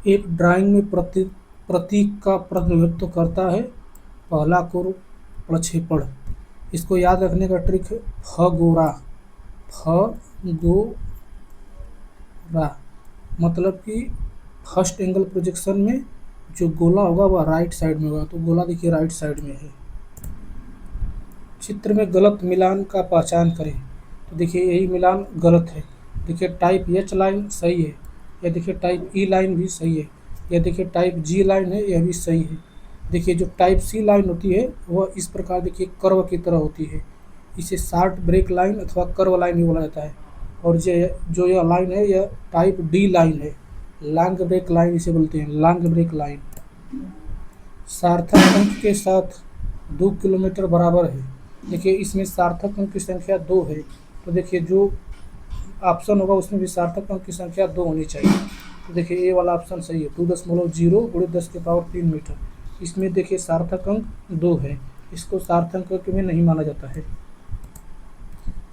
एक ड्राइंग में प्रतीक का प्रतिनिधित्व करता है। पहला कोण प्रक्षेपण। इसको याद रखने का ट्रिक है फगोरा। फगोरा मतलब कि फर्स्ट एंगल प्रोजेक्शन में जो गोला होगा वह राइट साइड में होगा, तो गोला देखिए राइट साइड में है। चित्र में गलत मिलान का पहचान करें। तो देखिए यही मिलान गलत है। देखिए टाइप एच लाइन सही है, यह देखिए टाइप ई लाइन भी सही है, यह देखिए टाइप जी लाइन है, यह भी सही है। देखिए जो टाइप सी लाइन होती है वह इस प्रकार देखिए कर्व की तरह होती है, इसे शार्ट ब्रेक लाइन अथवा कर्व लाइन भी बोला जाता है। और जो यह लाइन है यह टाइप डी लाइन है, लॉन्ग ब्रेक लाइन इसे बोलते हैं, लॉन्ग ब्रेक लाइन। सार्थक अंक के साथ 2 किलोमीटर बराबर है। देखिए इसमें सार्थक अंक की संख्या 2 है, तो देखिए जो ऑप्शन होगा उसमें भी सार्थक अंक की संख्या 2 होनी चाहिए। तो देखिए ए वाला ऑप्शन सही है, 2.0 × 10⁻³ मीटर। इसमें देखिए सार्थक अंक 2 है, इसको सार्थक अंक में नहीं माना जाता है।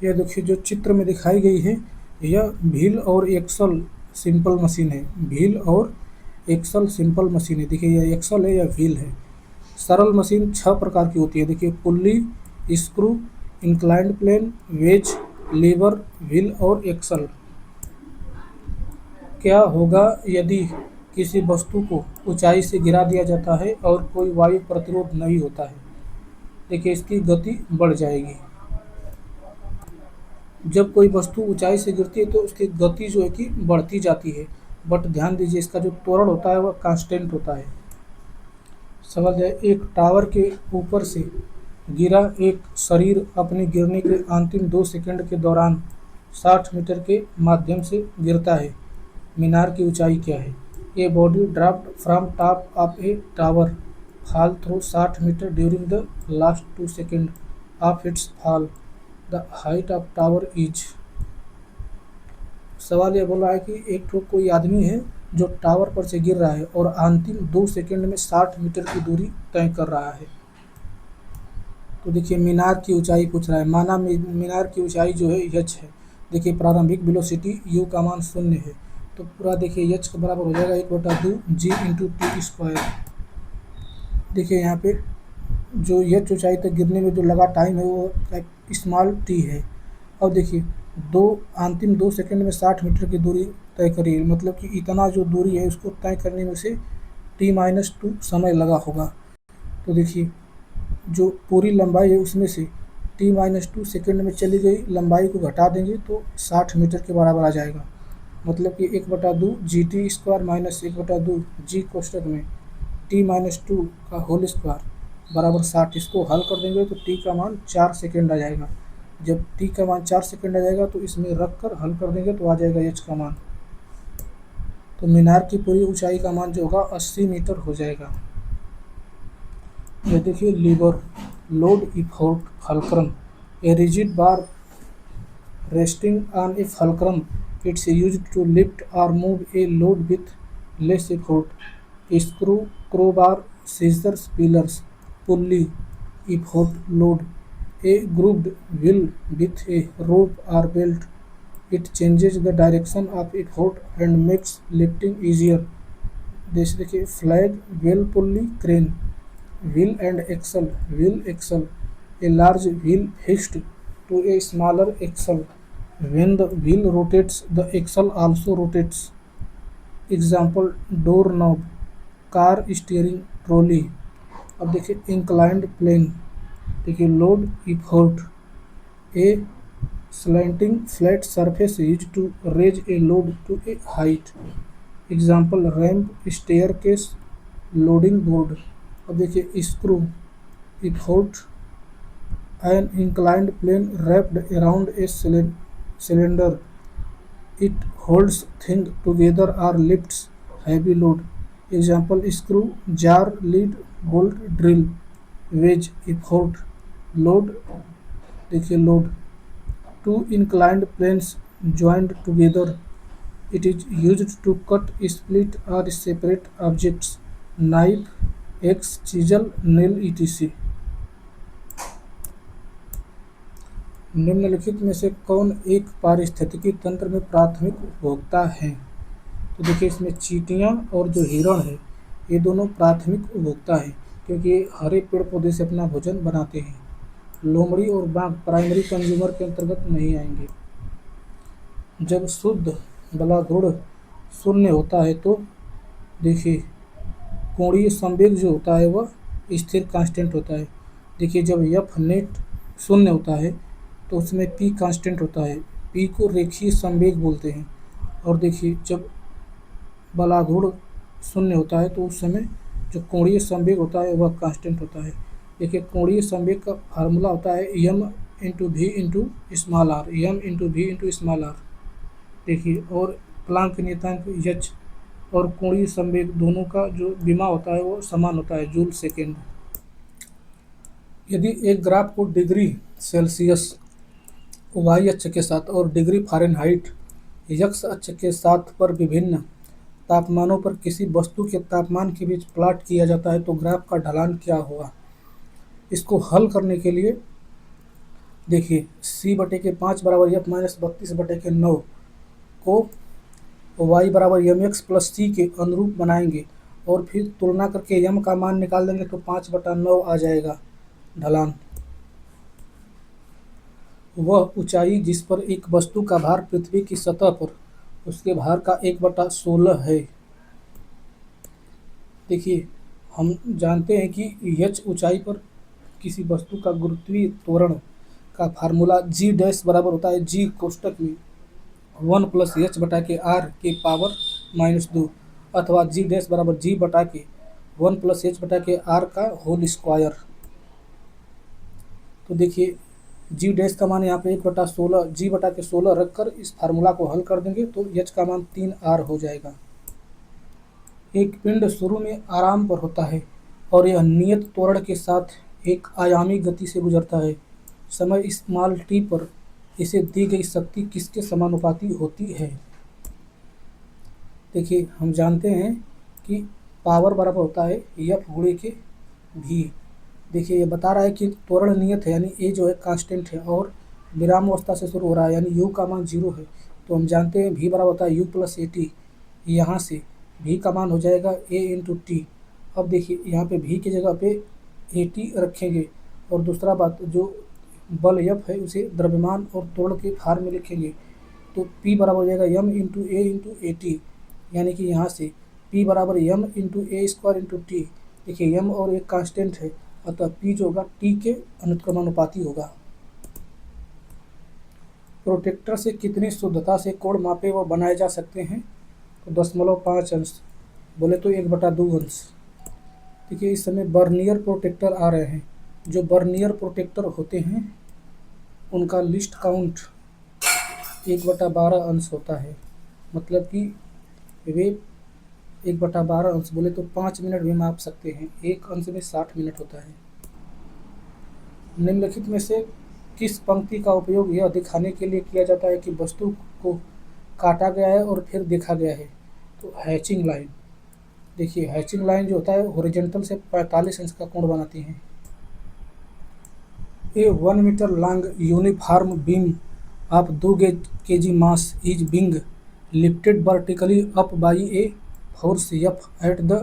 यह देखिए जो चित्र में दिखाई गई है यह व्हील और एक्सल सिंपल मशीन है। व्हील और एक्सल सिंपल मशीन है। देखिए यह एक्सल है या व्हील है। सरल मशीन 6 प्रकार की होती है। देखिए pulley, screw, inclined plane, wedge, lever, wheel और एक्सल। क्या होगा यदि किसी वस्तु को ऊंचाई से गिरा दिया जाता है और कोई वायु प्रतिरोध नहीं होता है? देखिए इसकी गति बढ़ जाएगी। जब कोई वस्तु ऊंचाई से गिरती है तो उसकी गति जो है कि बढ़ती जाती है, बट ध्यान दीजिए इसका जो त्वरण होता है वह कांस्टेंट होता है। सवाल है, एक टावर के ऊपर से गिरा एक शरीर अपने गिरने के अंतिम 2 सेकंड के दौरान 60 मीटर के माध्यम से गिरता है। मीनार की ऊंचाई क्या है? A body dropped from top of a tower fall through 60 metre during the last 2 second of its fall. The height of tower is. सवाल यह बोल रहा है कि एक ठो कोई आदमी है जो टावर पर से गिर रहा है और अंतिम 2 सेकंड में 60 मीटर की दूरी तय कर रहा है। तो देखिए मीनार की ऊंचाई पूछ रहा है। माना मीनार की ऊंचाई जो है h है। देखिए प्रारंभिक वेलोसिटी u का मान 0 है, तो पूरा देखिए h के बराबर हो जाएगा 1/2 g × t²। देखिए यहाँ पे जो h ऊंचाई तक गिरने में जो लगा टाइम है वो स्मॉल t है। अब देखिए अंतिम 2 सेकंड में 60 मीटर की दूरी तय करिए, मतलब कि इतना जो दूरी है उसको तय करने में उसे t-2 समय लगा होगा। तो देखिए जो पूरी लंबाई है उसमें से t-2 सेकंड में चली गई लंबाई को घटा देंगे तो 60 मीटर के बराबर आ जाएगा। मतलब कि 1/2 gt² - 1/2 g कोष्टक में t-2 का होल स्क्वायर बराबर 60। इसको हल कर देंगे तो t का मान 4 सेकंड आ जाएगा। जब t का मान 4 सेकंड आ जाएगा तो इसमें रख कर हल कर देंगे तो आ जाएगा h का मान। तो मीनार की पूरी ऊंचाई का मान जो होगा 80 मीटर हो जाएगा। यह देखिए lever, load effort fulcrum. A rigid bar resting on a fulcrum, it's used to lift और move a load with less effort. Screw, crowbar, scissors, pliers, pulley, effort, load. A grooved wheel with a rope or belt. It changes the direction of effort and makes lifting easier. जैसे देखिए flag, wheel pulley, crane, wheel and axle, wheel axle. A large wheel fixed to a smaller axle. When the wheel rotates, the axle also rotates. Example, door knob, car steering, trolley. अब देखिए inclined plane. देखिए load effort, a slanting flat surface use to raise a load to a height. Example ramp, staircase, loading board. अब देखिए screw effort, an inclined plane wrapped around a cylinder, it holds thing together और lifts heavy load. Example screw, jar, lid, bolt, drill. Wedge effort, load. देखिए load, two inclined planes joined together. It is used to cut, split or separate objects. Knife, axe, chisel, nail, etc. निम्नलिखित में से कौन एक पारिस्थितिकी तंत्र में प्राथमिक उपभोक्ता है? तो देखिए इसमें चींटियाँ और जो हिरण है ये दोनों प्राथमिक उपभोक्ता हैं, क्योंकि ये हरे पेड़ पौधे से अपना भोजन बनाते हैं। लोमड़ी और बाघ प्राइमरी कंज्यूमर के अंतर्गत नहीं आएंगे। जब शुद्ध बलाधुर शून्य होता है तो देखिए कोणीय संवेग जो होता है वह स्थिर कांस्टेंट होता है। देखिए जब एफ नेट शून्य होता है तो उसमें पी कांस्टेंट होता है। पी को रेखीय संवेग बोलते हैं। और देखिए जब बलाधुर शून्य होता है तो उस समय जो कोणीय संवेग होता है वह कांस्टेंट होता है। देखिए कोणीय संवेग का फार्मूला होता है m into v into small r, m into v into small r. देखिए और प्लांक नियतांक एच और कोणीय संवेग दोनों का जो विमा होता है वो समान होता है, जूल सेकेंड। यदि एक ग्राफ को डिग्री सेल्सियस वाई अक्ष के साथ और डिग्री फ़ारेनहाइट एक्स अक्ष के साथ पर विभिन्न तापमानों पर किसी वस्तु के तापमान के बीच प्लॉट किया जाता है तो ग्राफ का ढलान क्या होगा। इसको हल करने के लिए देखिए c/5 बराबर एफ माइनस 32/9 को y बराबर एम एक्स प्लस सी के अनुरूप बनाएंगे और फिर तुलना करके यम का मान निकाल देंगे तो 5/9 आ जाएगा ढलान। वह ऊंचाई जिस पर एक वस्तु का भार पृथ्वी की सतह पर उसके भार का 1/16 है। देखिए हम जानते हैं कि h ऊंचाई पर किसी वस्तु का गुरुत्वीय त्वरण का फार्मूला जी डैश बराबर होता है जी कोष्टक में 1 प्लस एच बटा के आर के पावर -2 अथवा जी डैश बराबर जी बटा के 1 प्लस एच बटा के आर का होल स्क्वायर। तो देखिए जी डैश का मान यहाँ पे 1/16 जी बटा के 16 रख कर इस फार्मूला को हल कर देंगे तो एच का मान 3r हो जाएगा। एक पिंड शुरू में आराम पर होता है और यह नियत त्वरण के साथ एक आयामी गति से गुजरता है। समय स्मॉल टी पर इसे दी गई शक्ति किसके समानुपाती होती है। देखिए हम जानते हैं कि पावर बराबर होता है एफ गुणे के भी। देखिए ये बता रहा है कि त्वरण नियत है यानी ए जो है कांस्टेंट है और विराम अवस्था से शुरू हो रहा है यानी यू का मान 0 है। तो हम जानते हैं भी बराबर होता है यू प्लस ए टी। यहाँ से भी का मान हो जाएगा ए इंटू टी। अब देखिए यहाँ पे भी की जगह पे ए टी रखेंगे और दूसरा बात जो बल एफ है उसे द्रव्यमान और त्वरण के भार में लिखेंगे तो P बराबर हो जाएगा यम इंटू ए टी यानी कि यहाँ से P बराबर यम इंटू ए स्क्वायर इंटू टी। देखिए यम और एक कांस्टेंट है अतः P जो होगा T के अनुक्रमानुपाती होगा। प्रोटेक्टर से कितनी शुद्धता से कोण मापे व बनाए जा सकते हैं तो 0.5 अंश, बोले तो 1/2 अंश। देखिए इस समय बर्नियर प्रोटेक्टर आ रहे हैं। जो बर्नियर प्रोटेक्टर होते हैं उनका लिस्ट काउंट 1/12 अंश होता है, मतलब कि वे 1/12 अंश बोले तो 5 मिनट भी माप सकते हैं। एक अंश में 60 मिनट होता है। निम्नलिखित में से किस पंक्ति का उपयोग यह दिखाने के लिए किया जाता है कि वस्तु को काटा गया है और फिर देखा गया है तो हैचिंग लाइन। देखिए हैचिंग लाइन जो होता है हॉरिजॉन्टल से 45 अंश का कोण बनाती है। A 1 meter long uniform beam of 2 kg mass is being lifted vertically up by a force F at the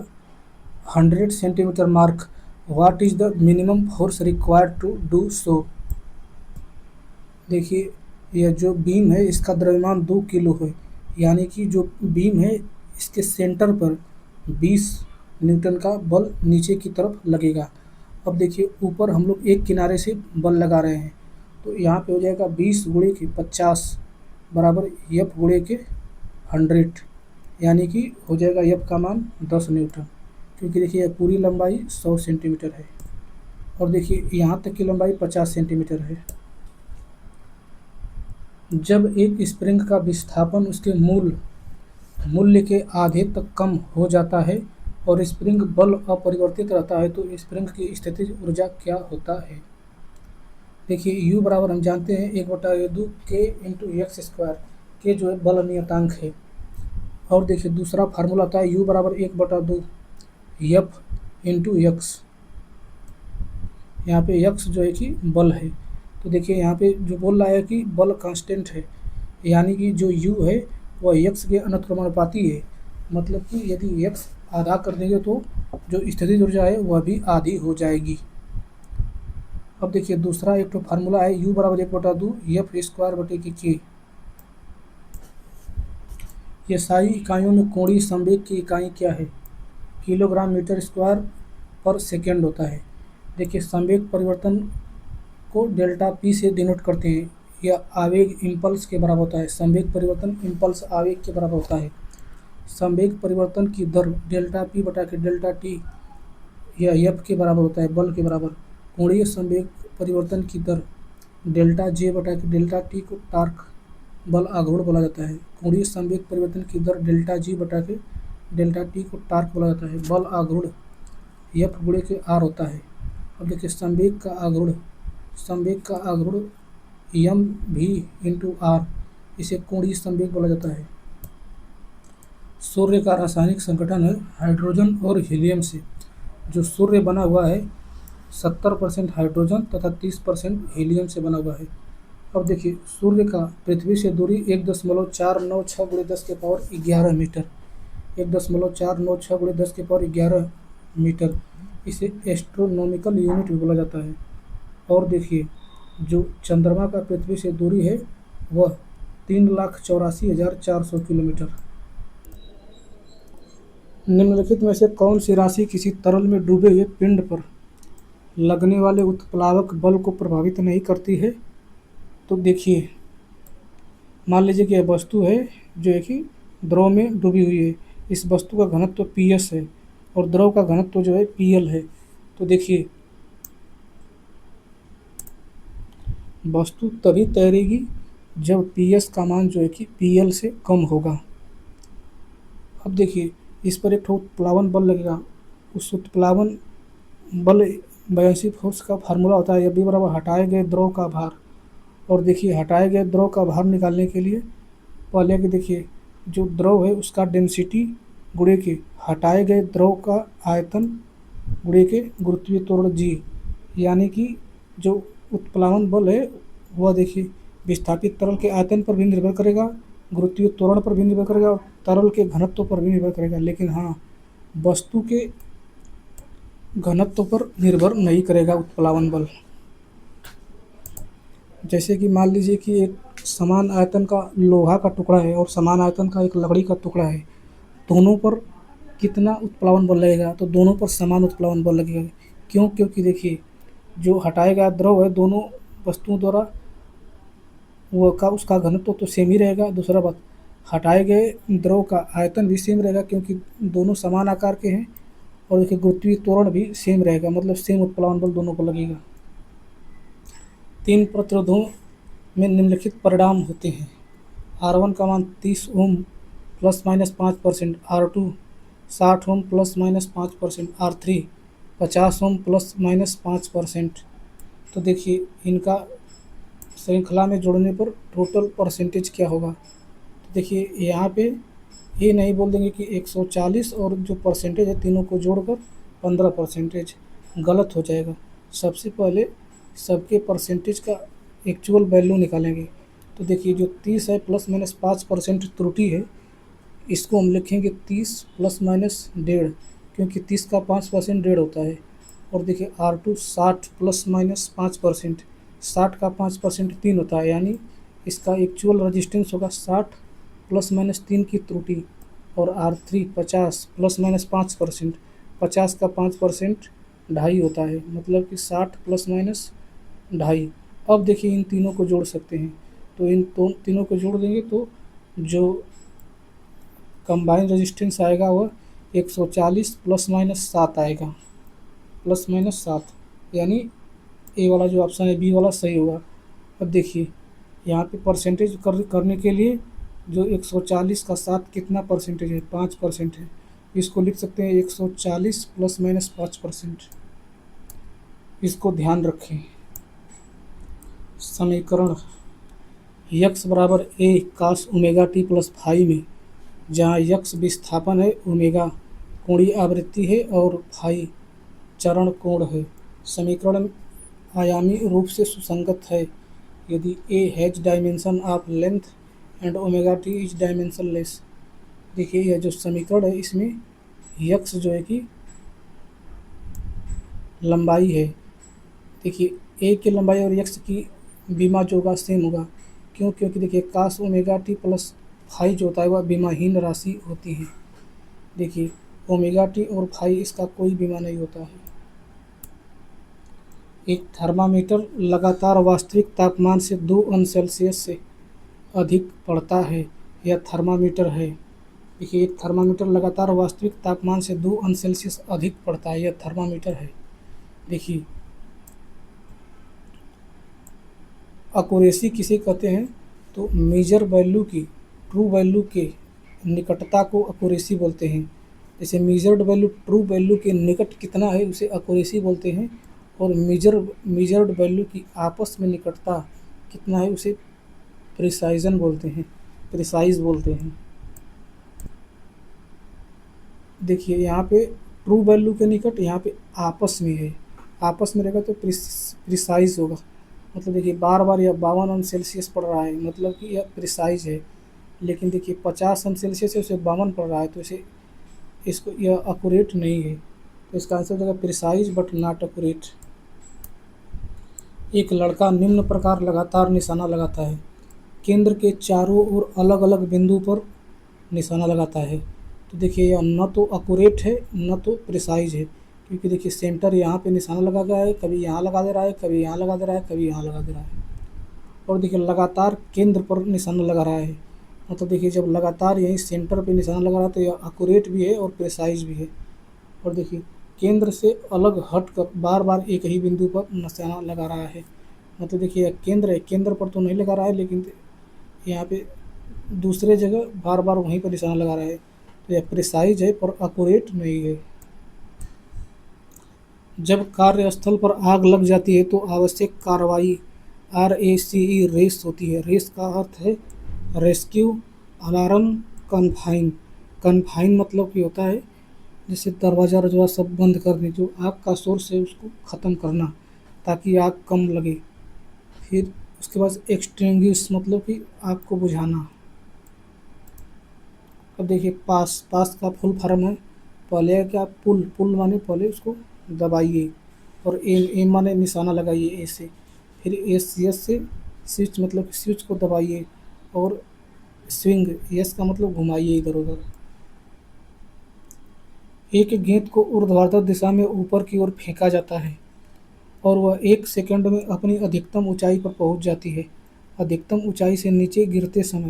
100 centimeter mark. What is the minimum force required to do so? देखिए यह जो beam है इसका द्रव्यमान 2 kilo है यानी कि जो बीम है इसके सेंटर पर 20 न्यूटन का बल नीचे की तरफ लगेगा। अब देखिए ऊपर हम लोग एक किनारे से बल लगा रहे हैं तो यहाँ पे हो जाएगा 20 गुणे के 50 बराबर एफ गुणे के 100 यानी कि हो जाएगा एफ का मान 10 न्यूटन, क्योंकि देखिए पूरी लंबाई 100 सेंटीमीटर है और देखिए यहाँ तक की लंबाई 50 सेंटीमीटर है। जब एक स्प्रिंग का विस्थापन उसके मूल्य के आधे तक कम हो जाता है और स्प्रिंग बल अपरिवर्तित रहता है तो स्प्रिंग की स्थितिज ऊर्जा क्या होता है। देखिए U बराबर हम जानते हैं 1/2 के इंटू एक्स स्क्वायर के जो है बल नियतांक है। और देखिए दूसरा फार्मूला आता है U बराबर 1/2 एफ इंटू एक्स। यहाँ पे एक्स जो है कि बल है तो देखिए यहाँ पे जो बोल रहा है कि बल कांस्टेंट है यानी कि जो U है वह एक्स के अनुक्रमानुपाती है मतलब कि यदि x आधा कर देंगे तो जो स्थितिज ऊर्जा है वह भी आधी हो जाएगी। अब देखिए दूसरा एक तो फार्मूला है U बराबर 1/2 एफ स्क्वायर बटे के। ये सारी इकाइयों में कोणीय संवेग की इकाई क्या है? किलोग्राम मीटर स्क्वायर पर सेकेंड होता है। देखिए संवेग परिवर्तन को डेल्टा पी से डिनोट करते हैं। यह आवेग इम्पल्स के बराबर होता है। संवेग परिवर्तन इम्पल्स आवेग के बराबर होता है। संवेग परिवर्तन की दर डेल्टा पी बटा के डेल्टा टी यह एफ के बराबर होता है, बल के बराबर। कोणीय संवेग परिवर्तन की दर डेल्टा जे बटा के डेल्टा टी को टार्क बल आघूर्ण बोला जाता है। कोणीय संवेग परिवर्तन की दर डेल्टा जी बटा के डेल्टा टी को टार्क बोला जाता है। बल आघूर्ण एफ गुणे के आर होता है। अब देखिए संवेग का आघूर्ण एम भी इंटू आर, इसे कोणीय संवेग बोला जाता है। सूर्य का रासायनिक संगठन है हाइड्रोजन और हीलियम से। जो सूर्य बना हुआ है 70% हाइड्रोजन तथा 30% हीलियम से बना हुआ है। अब देखिए सूर्य का पृथ्वी से दूरी 1.496 गुणे 10 के पावर 11 मीटर, 1.496 गुणे 10 के पावर 11 मीटर, इसे एस्ट्रोनॉमिकल यूनिट भी बोला जाता है। और देखिए जो चंद्रमा का पृथ्वी से दूरी है वह 3,84,400 किलोमीटर। निम्नलिखित में से कौन सी राशि किसी तरल में डूबे हुए पिंड पर लगने वाले उत्प्लावक बल को प्रभावित नहीं करती है? तो देखिए मान लीजिए कि यह वस्तु है जो एक ही द्रव में डूबी हुई है। इस वस्तु का घनत्व पीएस है और द्रव का घनत्व जो है पीएल है। तो देखिए वस्तु तभी तैरेगी जब पीएस का मान जो है कि पीएल से कम होगा। अब देखिए इस पर एक उत्प्लावन बल लगेगा। उस उत्प्लावन बल बायोन्सी फोर्स का फार्मूला होता है F बराबर हटाए गए द्रव का भार। और देखिए हटाए गए द्रव का भार निकालने के लिए पहले कि देखिए जो द्रव है उसका डेंसिटी गुणे के हटाए गए द्रव का आयतन गुणे के गुरुत्वीय त्वरण जी, यानी कि जो उत्प्लावन बल है वह देखिए विस्थापित तरल के आयतन पर भी निर्भर करेगा, गुरुत्वीय त्वरण पर भी निर्भर करेगा और तरल के घनत्व पर भी निर्भर करेगा। लेकिन हाँ, वस्तु के घनत्व पर निर्भर नहीं करेगा उत्प्लावन बल। जैसे कि मान लीजिए कि एक समान आयतन का लोहा का टुकड़ा है और समान आयतन का एक लकड़ी का टुकड़ा है, दोनों पर कितना उत्प्लावन बल लगेगा? तो दोनों पर समान उत्प्लावन बल लगेगा। क्यों? क्योंकि देखिए जो हटाया गया द्रव है दोनों वस्तुओं द्वारा वो का उसका घनत्व तो सेम ही रहेगा। दूसरा बात, हटाए गए द्रव का आयतन भी सेम रहेगा क्योंकि दोनों समान आकार के हैं। और देखिए गुरुत्वीय त्वरण भी सेम रहेगा, मतलब सेम उत्प्लावन बल दोनों को लगेगा। 3 प्रतिरोधों में निम्नलिखित परिणाम होते हैं। R1 का मान 30 ओम ±5%, R2 60 ओम ±5%, R3 50 ओम ±5%। तो देखिए इनका श्रृंखला में जोड़ने पर टोटल परसेंटेज क्या होगा? तो देखिए यहाँ पे ये नहीं बोल देंगे कि 140 और जो परसेंटेज है तीनों को जोड़कर 15%, गलत हो जाएगा। सबसे पहले सबके परसेंटेज का एक्चुअल वैल्यू निकालेंगे। तो देखिए जो 30 है ±5% त्रुटि है, इसको हम लिखेंगे 30 ±1.5, क्योंकि 30 का 5% 1.5 होता है। और देखिए R2 60 ±5%, 60 का 5% 3 होता है, यानी इसका एक्चुअल रेजिस्टेंस होगा 60 ±3 की त्रुटि। और R3 50 ±5%, 50 का 5% 2.5 होता है, मतलब कि 60 ±2.5। अब देखिए इन तीनों को जोड़ सकते हैं। तो इन तीनों को जोड़ देंगे तो जो कंबाइन रेजिस्टेंस आएगा वह 140 ±7 आएगा, ±7, यानी ए वाला जो ऑप्शन है बी वाला सही होगा। अब देखिए यहाँ पे परसेंटेज करने के लिए जो 140 का 7 कितना परसेंटेज है? 5% है। इसको लिख सकते हैं 140 ±5%। इसको ध्यान रखें। समीकरण यक्स बराबर A cos omega t plus phi में, जहाँ यक्स विस्थापन है, ओमेगा कोणीय आवृत्ति है और फाई चरण कोण है। समीकरण आयामी रूप से सुसंगत है यदि A has dimension of length and omega T is dimensionless. देखिए यह जो समीकरण है इसमें यक्स जो है कि लंबाई है। देखिए ए की लंबाई और यक्स की बीमा जो होगा सेम होगा। क्यों? क्योंकि देखिए cos omega t plus phi जो होता है वह बीमाहीन राशि होती है। देखिए ओमेगा टी और फाई इसका कोई बीमा नहीं होता है। एक थर्मामीटर लगातार वास्तविक तापमान से 2 अंश सेल्सियस से अधिक पड़ता है। यह थर्मामीटर है। देखिए एक थर्मामीटर लगातार वास्तविक तापमान से 2 अंश सेल्सियस अधिक पड़ता है। यह थर्मामीटर है। देखिए अक्यूरेसी किसे कहते हैं? तो मेजर वैल्यू की ट्रू वैल्यू के निकटता को अक्यूरेसी बोलते हैं। जैसे मेजर्ड वैल्यू ट्रू वैल्यू के निकट कितना है उसे अक्यूरेसी बोलते हैं, और मेजर्ड वैल्यू की आपस में निकटता कितना है उसे प्रिसाइजन बोलते हैं, प्रिसाइज बोलते हैं। देखिए यहाँ पे ट्रू वैल्यू के निकट यहाँ पे आपस में है, आपस में रहेगा तो प्रिसाइज होगा। मतलब देखिए बार बार यह 52 अंश सेल्सियस पड़ रहा है, मतलब कि यह प्रिसाइज है। लेकिन देखिए 50 अंश सेल्सियस है उसे 52 पड़ रहा है, तो इसे इसको यह अक्यूरेट नहीं है। तो इसका आंसर हो जाएगा प्रिसाइज बट नॉट अक्यूरेट। एक लड़का निम्न प्रकार लगातार निशाना लगाता है। केंद्र के चारों ओर अलग अलग बिंदु पर निशाना लगाता है। तो देखिए यह न तो अक्यूरेट है न तो प्रिसाइज है, क्योंकि देखिए सेंटर यहाँ पे निशाना लगा गया है, कभी यहाँ लगा दे रहा है, कभी यहाँ लगा दे रहा है, कभी यहाँ लगा दे रहा है। और देखिए लगातार केंद्र पर निशाना लगा रहा है। मतलब देखिए जब लगातार यहीं सेंटर पे निशाना लगा रहा है तो यह अक्यूरेट भी है और प्रिसाइज भी है। और देखिए केंद्र से अलग हट कर बार बार एक ही बिंदु पर निशाना लगा रहा है। मतलब देखिए यह केंद्र है, केंद्र पर तो नहीं लगा रहा है, लेकिन यहाँ पे दूसरे जगह बार बार वहीं पर निशाना लगा रहा है। तो यह प्रिसाइज है पर अक्यूरेट नहीं है। जब कार्यस्थल पर आग लग जाती है तो आवश्यक कार्रवाई RACE रेस होती है। रेस का अर्थ है रेस्क्यू, अलार्म, कन्फाइन। कन्फाइन मतलब कि होता है जैसे दरवाज़ा रजवा सब बंद करने, जो आग का सोर्स है उसको ख़त्म करना ताकि आग कम लगे। फिर उसके बाद एक्सटिंग्विश मतलब कि आग को बुझाना। अब देखिए पास, पास का फुल फॉर्म है, पहले है क्या पुल, पुल माने पहले उसको दबाइए, और एम, एम माने निशाना लगाइए ए से। फिर एस से स्विच मतलब कि स्विच को दबाइए, और स्विंग यस का मतलब घुमाइए इधर उधर। एक गेंद को ऊर्ध्वाधर दिशा में ऊपर की ओर फेंका जाता है और वह 1 सेकंड में अपनी अधिकतम ऊंचाई पर पहुंच जाती है। अधिकतम ऊंचाई से नीचे गिरते समय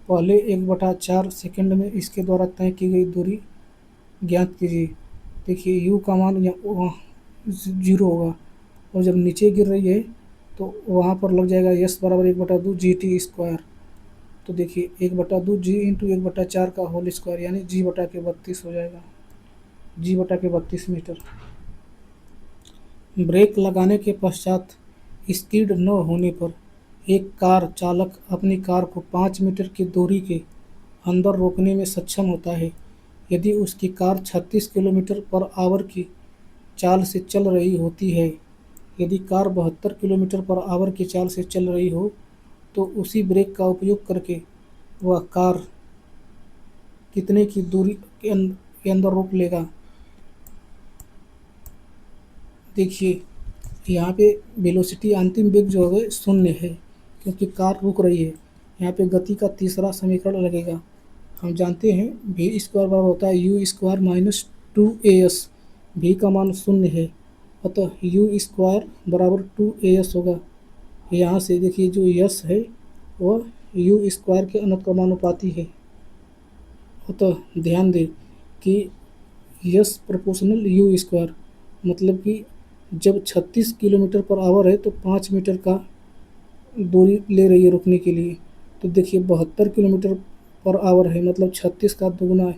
पहले 1/4 सेकंड में इसके द्वारा तय की गई दूरी ज्ञात कीजिए। देखिए यू का मान यहाँ 0 होगा, और जब नीचे गिर रही है तो वहाँ पर लग जाएगा यस बराबर 1/2 GT²। तो देखिए 1/2 G इंटू 1/4 का होल स्क्वायर, यानी G/32 हो जाएगा, G/32 मीटर। ब्रेक लगाने के पश्चात स्किड न होने पर एक कार चालक अपनी कार को 5 मीटर की दूरी के अंदर रोकने में सक्षम होता है यदि उसकी कार 36 किलोमीटर पर आवर की चाल से चल रही होती है। यदि कार 72 किलोमीटर पर आवर की चाल से चल रही हो तो उसी ब्रेक का उपयोग करके वह कार कितने की दूरी के अंदर रोक लेगा। देखिए यहाँ पे वेलोसिटी अंतिम वेग जो है 0 है, क्योंकि कार रुक रही है। यहाँ पे गति का तीसरा समीकरण लगेगा। हम जानते हैं v² बराबर होता है u² - 2as। v का मान 0 है, अतः u² बराबर 2as होगा। यहाँ से देखिए जो यस है वह u² के अनुक्रमानुपाती है। अतः ध्यान दें कि यस प्रोपोर्शनल u², मतलब कि जब 36 किलोमीटर पर आवर है तो 5 मीटर का दूरी ले रही है रुकने के लिए। तो देखिए 72 किलोमीटर पर आवर है, मतलब 36 का दुगना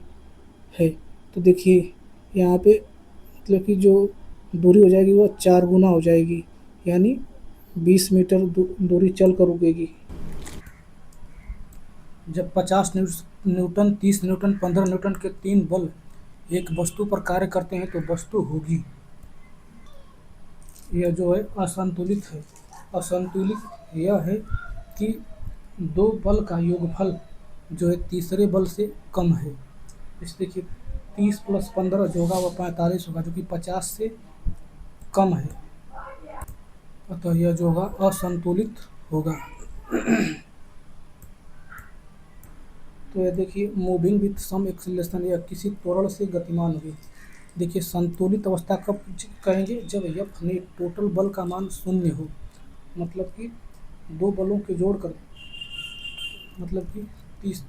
है। तो देखिए यहाँ पे मतलब कि जो दूरी हो जाएगी वह 4 गुना हो जाएगी, यानी 20 मीटर दूरी चल कर रुकेगी। जब 50 न्यूटन, 30 न्यूटन, 15 न्यूटन के 3 बल एक वस्तु पर कार्य करते हैं तो वस्तु होगी। यह जो है असंतुलित है। असंतुलित यह है कि दो बल का योगफल जो है तीसरे बल से कम है। जैसे देखिए 30 + 15 जो होगा वह 45 होगा, जो कि 50 से कम है। अतः यह जो होगा असंतुलित होगा। तो ये देखिए मूविंग विथ सम एक्सीलरेशन, या किसी त्वरण से गतिमान हुई। देखिए संतुलित अवस्था कब कहेंगे, जब एफ नेट टोटल बल का मान शून्य हो, मतलब कि दो बलों के जोड़ कर, मतलब कि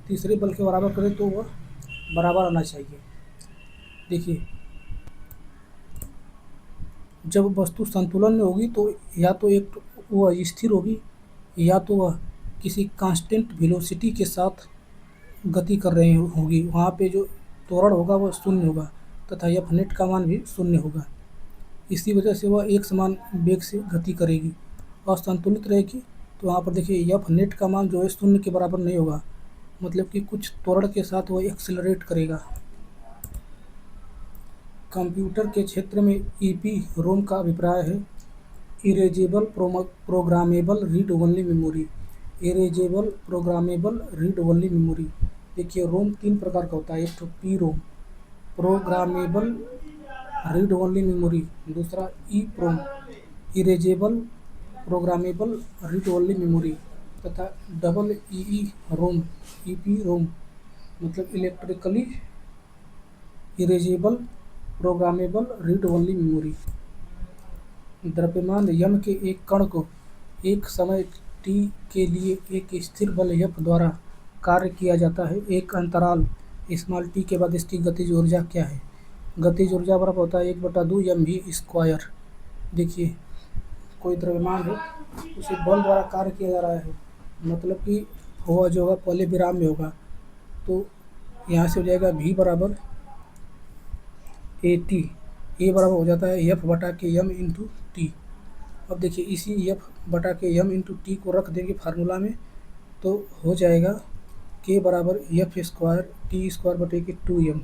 तीसरे बल के बराबर करें तो वह बराबर आना चाहिए। देखिए जब वस्तु संतुलन में होगी तो या तो एक वह स्थिर होगी, या तो वह किसी कांस्टेंट वेलोसिटी के साथ गति कर रही होगी। वहाँ पे जो त्वरण होगा वह शून्य होगा, तथा एफ नेट का मान भी शून्य होगा। इसी वजह से वह एक समान वेग से गति करेगी। और संतुलित रहेगी तो वहाँ पर देखिए एफ नेट का मान जो है शून्य के बराबर नहीं होगा, मतलब कि कुछ त्वरण के साथ वह एक्सेलरेट करेगा। कंप्यूटर के क्षेत्र में ईपी रोम का अभिप्राय है erasable programmable read only memory. Erasable programmable read only memory. देखिए रोम तीन प्रकार का होता है। एक तो P ROM programmable read only memory, दूसरा E PROM erasable programmable read only memory, तथा double E ROM EP ROM, मतलब electrically erasable programmable read only memory. द्रव्यमान यम के एक कण को एक समय t के लिए एक स्थिर बल F द्वारा कार्य किया जाता है। एक अंतराल t के बाद इसकी गतिज ऊर्जा क्या है? गतिज ऊर्जा बराबर होता है 1/2 mv²। देखिए कोई द्रव्यमान है, उसे बल द्वारा कार्य किया जा रहा है, मतलब कि वह जो होगा पहले विराम में होगा, तो यहाँ से हो जाएगा v बराबर AT। ए बराबर हो जाता है F/m इंटू टी। अब देखिए इसी F/m इंटू टी को रख देंगे फार्मूला में, तो हो जाएगा K बराबर F² T² 2m।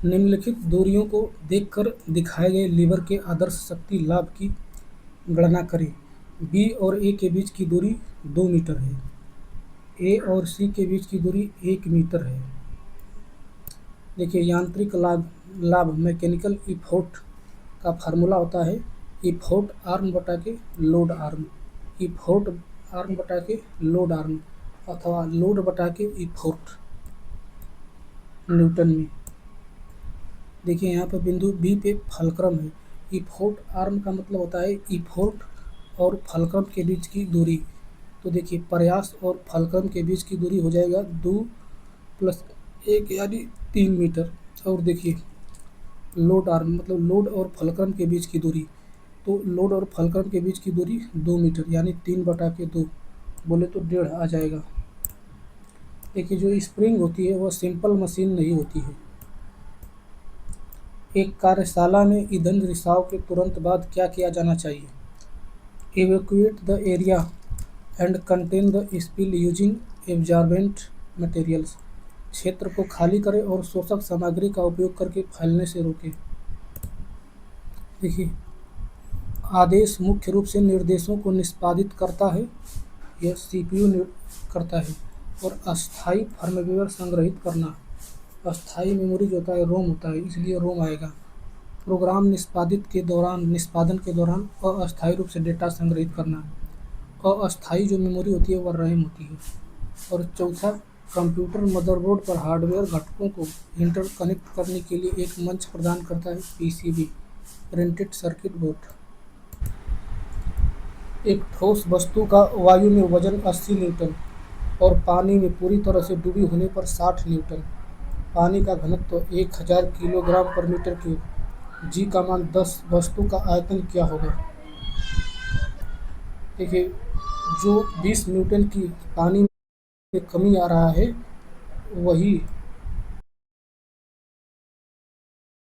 निम्नलिखित दूरियों को देखकर दिखाए गए लीवर के आदर्श शक्ति लाभ की गणना करें। B और A के बीच की दूरी 2 मीटर है। A और C के बीच की दूरी 1 मीटर है। देखिए यांत्रिक लाभ मैकेनिकल इफोर्ट का फार्मूला होता है इफोर्ट आर्म बटा के लोड आर्म, इफोर्ट आर्म बटा के लोड आर्म, अथवा लोड बटा के इफोर्ट न्यूटन में। देखिए यहाँ पर बिंदु बी पे फलक्रम है। इफोर्ट आर्म का मतलब होता है इफोर्ट और फलक्रम के बीच की दूरी। तो देखिए प्रयास और फलक्रम के बीच की दूरी हो जाएगा 2 + 1 यानी 3 मीटर। और देखिए लोड आर्म मतलब लोड और फलक्रम के बीच की दूरी, तो लोड और फलक्रम के बीच की दूरी 2 मीटर यानी 3/2 बोले तो 1.5 आ जाएगा। देखिए जो स्प्रिंग होती है वह सिंपल मशीन नहीं होती है। एक कार्यशाला में ईंधन रिसाव के तुरंत बाद क्या किया जाना चाहिए? Evacuate the area and contain the spill using absorbent materials. क्षेत्र को खाली करें और शोषक सामग्री का उपयोग करके फैलने से रोकें। देखिए आदेश मुख्य रूप से निर्देशों को निष्पादित करता है, यह CPU करता है। और अस्थायी फर्मवेयर संग्रहित करना, अस्थायी मेमोरी जो होता है रोम होता है, इसलिए रोम आएगा। प्रोग्राम निष्पादन के दौरान अस्थायी रूप से डेटा संग्रहित करना। अस्थायी जो मेमोरी होती है वह रैम होती है। और चौथा, कंप्यूटर मदरबोर्ड पर हार्डवेयर घटकों को इंटरकनेक्ट करने के लिए एक मंच प्रदान करता है PCB प्रिंटेड सर्किट बोर्ड। एक ठोस वस्तु का वायु में वजन 80 न्यूटन और पानी में पूरी तरह से डूबी होने पर 60 न्यूटन। पानी का घनत्व 1000 किलोग्राम/मीटर क्यूब। जी का मान 10। वस्तु का आयतन क्या होगा? देखिए जो 20 न्यूटन की पानी में कमी आ रहा है, वही